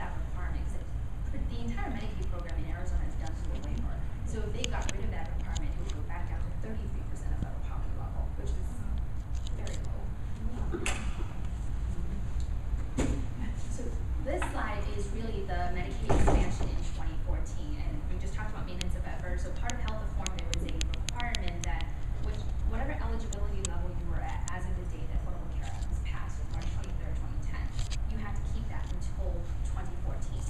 that requirement, because the entire Medicaid program in Arizona is done through a waiver. So if they got rid of that requirement, it would go back down to 33% of federal poverty level, which is very low. So this slide is really the Medicaid expansion in 2014, and we just talked about maintenance of effort. So part of health reform, there was a requirement that whatever eligibility level you were at as of the date that Affordable Care Act was passed, March 23rd, 2010, you had to keep that until 2014,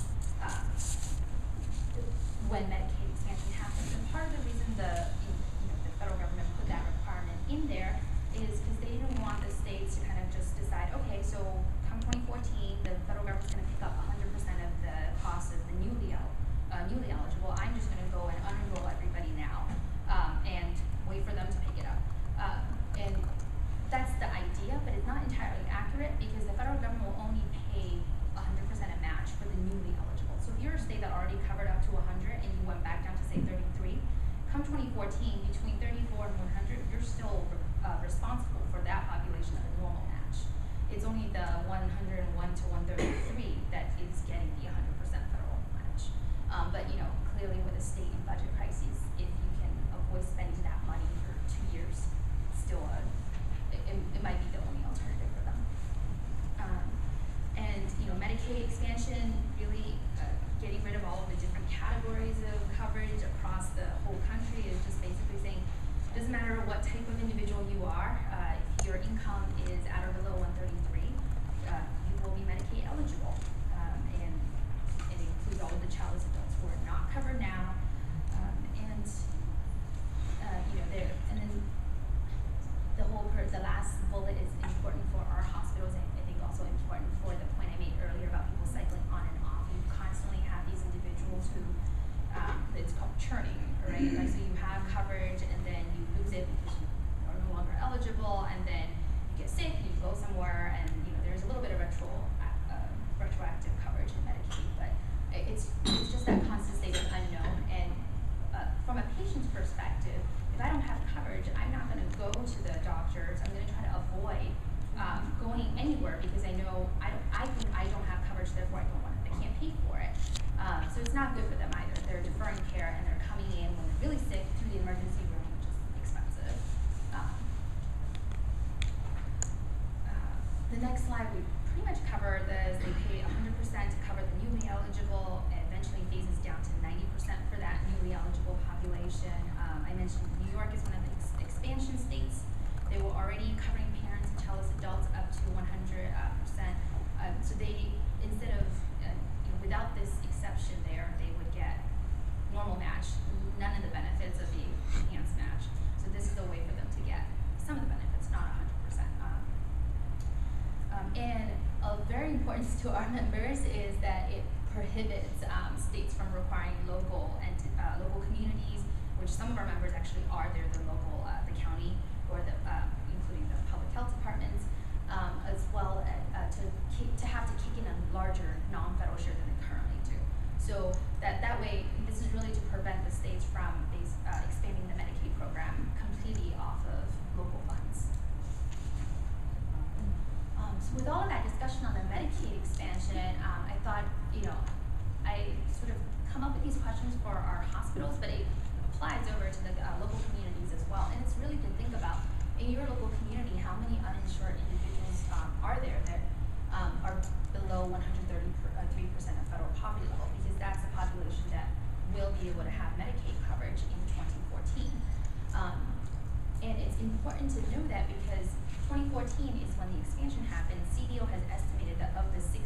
when Medicaid expansion happened. And part of the reason the federal government put that requirement in there is because they didn't want the states to kind of just decide, okay, so come 2014, the federal government's going to pick up 100% of the cost of the newly eligible. I'm just going to go and unenroll everybody now and wait for them to pick it up. And that's the idea, but it's not entirely accurate because the federal government will only pay 100% a match for the newly eligible. So if you're a state that already covered up to 100 and you went back down to say 33, come 2014, between 34 and 100, you're still responsible for that population of a normal match. It's only the 101 to 133 that is getting the 100% federal match. But clearly with a state and budget crisis, if you can avoid spending that money for 2 years, still it might be the only alternative for them. And Medicaid expansion, really getting rid of all of the different categories of coverage across the whole country is just basically saying, it doesn't matter what type of individual you are, if your income is at or below 133, you will be Medicaid eligible. And it includes all of the childless adults who are not covered now. And then the last bullet is important for our hospitals, and I think also important for the point I made earlier about people cycling on and off. You constantly have these individuals who, it's called churning, right? Like, so you have coverage and then you lose it because you are no longer eligible, and then you get sick, you go somewhere, and there's a little bit of retroactive coverage in Medicaid, but it's just that constant state of unknown. And from a patient's perspective, if I don't have coverage, I'm not going to go to the doctors. I'm going to try to avoid going anywhere because I know I don't have coverage, therefore I can't pay for it. So it's not good for them either. They're deferring care and they're coming in when they're really sick to the emergency room, which is expensive. The next slide, we pretty much cover this. They pay 100% to cover the newly eligible, and eventually phases down to 90% for that newly eligible population. I mentioned New York is one of the expansion states. They were already covering parents and childless adults up to 100%. So they, instead of, without this exception there, they would get normal match, none of the benefits of the enhanced match. So this is a way for them to get some of the benefits, not 100%. And very important to our members is that it prohibits states from requiring local communities, which some of our members actually are. They're the local, the county, or including the public health departments, as well as to have to kick in a larger non-federal share than they currently do. So that way, this is really to prevent the states from expanding the Medicaid program completely off of local funds. So with all of that discussion on the Medicaid expansion, I thought, I sort of come up with these questions for our hospitals, but it applies over to the local communities as well. And it's really to think about, in your local community, how many uninsured individuals are there that are below 133% of federal poverty level, because that's a population that will be able to have Medicaid coverage in 2014. And it's important to know that because 2014 is when the expansion happened. CBO has estimated that of the 16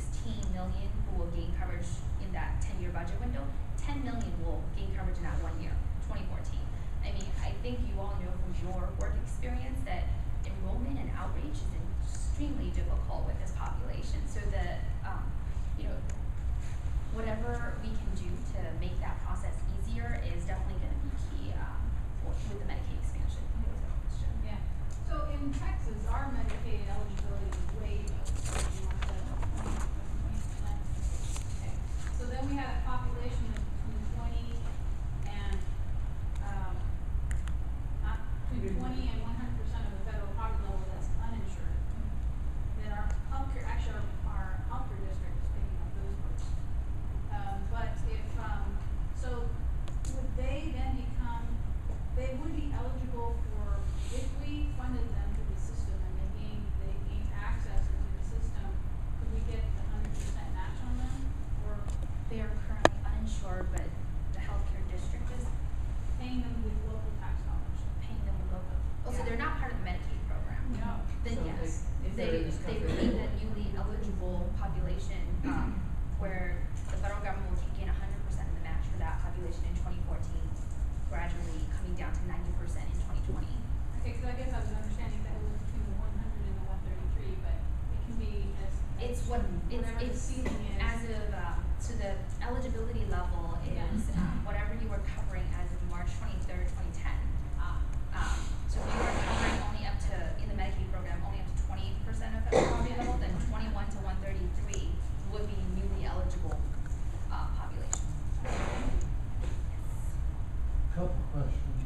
million who will gain coverage in that 10-year budget window, 10 million will gain coverage in that 1 year, 2014. I mean, I think you all know from your work experience that enrollment and outreach is extremely difficult with this population. So whatever we can do to make that process easier is definitely going to be key with the Medicaid expansion. Yeah. So in Texas, our Medicaid eligibility is way low. Okay. So then we have a population of between 20 and between 20 and 100% of the federal poverty level that's uninsured. Then our healthcare, actually our healthcare district is picking up those folks. they create a newly eligible population, where the federal government will take in 100% of the match for that population in 2014, gradually coming down to 90% in 2020. Okay, so I guess I was understanding that it was between the 100 and the 133, but it can be It's whatever the ceiling is. As of, so the eligibility level is whatever you were covering as of March 23rd, 2010. So if you were covering only up to, in the Medicaid program, only up to 20% of federal poverty level, then 21 to 133 would be newly eligible population. Couple questions.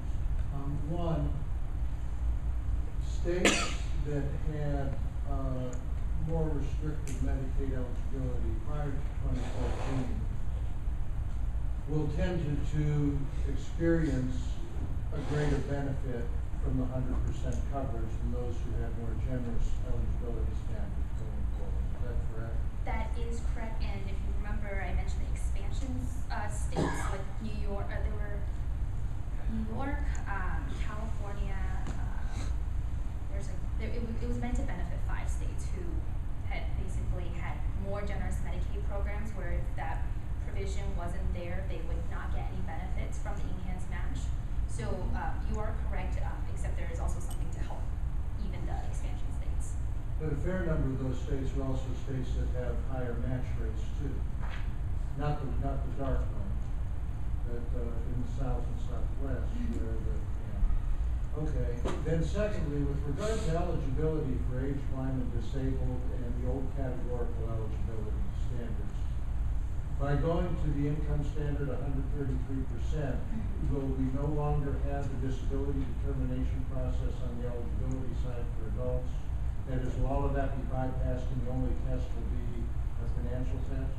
One, states that had more restricted Medicaid eligibility prior to 2014 will tend to experience a greater benefit from the 100% coverage than those who have more generous eligibility standards going forward. Is that correct? That is correct, and if you remember, I mentioned the expansion states like New York. There were New York, California. It was meant to benefit 5 states who had basically had more generous Medicaid programs, where if that provision wasn't there, they would not get any benefits from the enhanced match. So you are correct, except there is also something to help even the expansion states. But a fair number of those states are also states that have higher match rates too. Not the dark ones, but in the south and southwest where the Okay. Then secondly, with regard to eligibility for age, blind, and disabled and the old categorical eligibility standards, by going to the income standard 133%, will we no longer have the disability determination process on the eligibility side for adults? That is, will all of that be bypassed and the only test will be a financial test?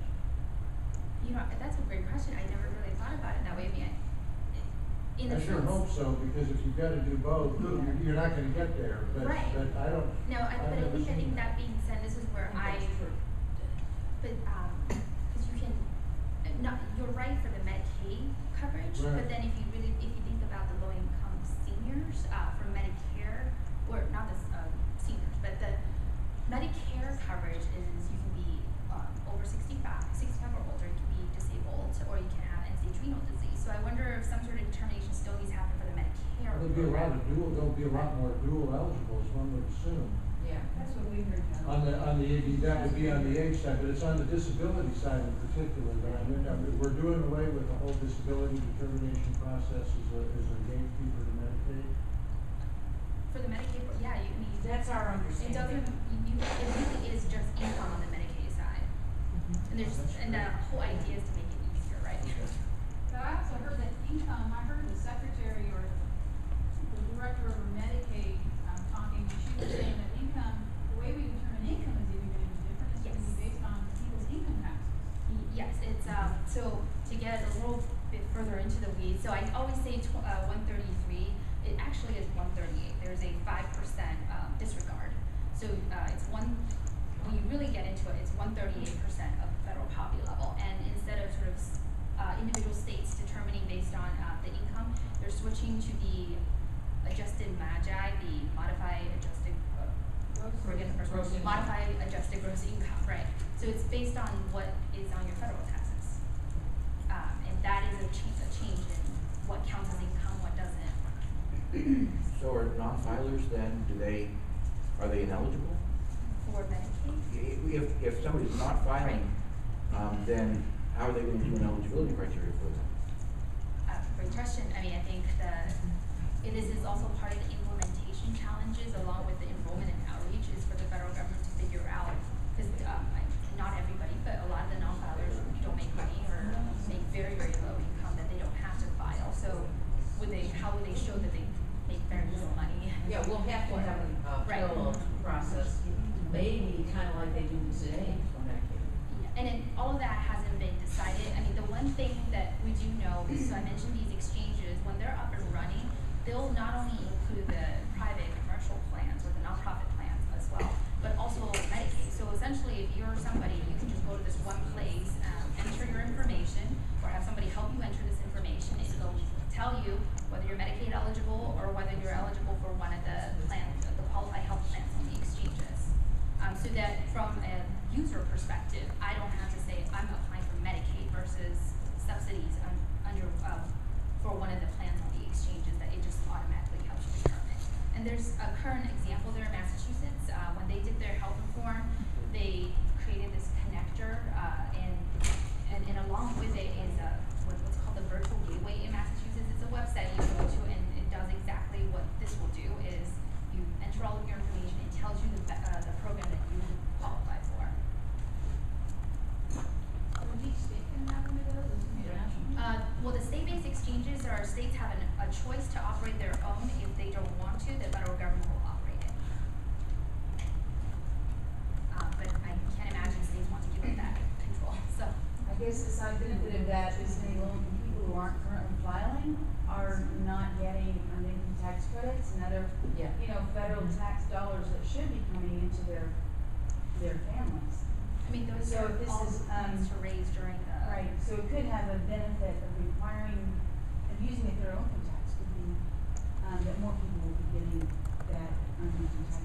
You know, that's a great question. I never really thought about it that way. I sure hope so, because if you've got to do both, you're not going to get there. But, right. But I don't. No, but I think that being said, this is where because you can, you're right for the Medicaid coverage, right. But then if you think about the low-income seniors for Medicare, or not the seniors, but the Medicare coverage is you can be over 65 or older, you can be disabled, or you can have end-stage renal disease. So I wonder if some sort of determination still needs to happen for the Medicare. There'll be a lot more dual eligibles, one would assume. Yeah, that's what we heard. On the AD, that would be on the age side, but it's on the disability side in particular that I mean, we're doing away with the whole disability determination process as a gatekeeper to Medicaid. For the Medicaid, yeah, you mean that's our understanding. It doesn't. It really is just income on the Medicaid side, and the whole idea is to make it easier, right? But I also heard that income, I heard the secretary or the director of Medicaid talking, and she was saying that income, the way we determine income is even going to be different. It's going to be based on people's income taxes. Yes, it's so to get a little bit further into the weeds. So I always say 133. It actually is 138. There's a 5% disregard. So it's when you really get into it, it's 138% of federal poverty level. And instead of sort of individual states determining based on the income, they're switching to the adjusted MAGI, the modified adjusted modified adjusted gross income, right? So it's based on what is on your federal taxes, and that is a change in what counts as income, what doesn't. So are non-filers then, are they ineligible? For Medicaid? If somebody's not filing, Right. then how are they going to do an eligibility criteria for them? Great question. I mean, I think this is also part of the implementation challenges along with the enrollment and outreach is for the federal government to figure out, because not everybody, but a lot of the non-filers don't make money or make very, very low income that they don't have to file. So how would they show that they make very little money? Yeah, we'll have to have a Right. parallel process, maybe kind of like they do today for Medicaid. And all of that hasn't been decided. I mean, the one thing that we do know is, so I mentioned these exchanges, when they're up and running, they'll not only include the private commercial plans or the nonprofit plans as well, but also Medicaid. So essentially, if you're somebody, you can just go to this one place, enter your information, or have somebody help you enter this information, and it'll tell you whether you're Medicaid eligible or whether you're eligible for one of the plans, the qualified health plans on the exchanges. So that from a user perspective, I don't have to say I'm applying for Medicaid versus subsidies under for one of the plans on the exchanges, that it just automatically helps you determine. And there's a current example there in Massachusetts. When they did their health reform, they created this connector, and along with it is what's called the virtual gateway in Massachusetts. It's a website you go to, and it does exactly what this will do. Is you enter all of your information, it tells you the program that you qualify for. Would each state can have one of those, or is it national? Well, the state-based exchanges are states have a choice to operate their own. If they don't want to, the federal government will operate it. But I can't imagine states want to give up that control. So, I guess the side benefit of that is the people who aren't currently filing are not getting income tax credits and other, Yeah. federal tax dollars that should be coming into their families. I mean, those So are this all is, plans to raise during the. Right, so it could have a benefit of requiring, of using a federal income tax could be, that more people will be getting that income tax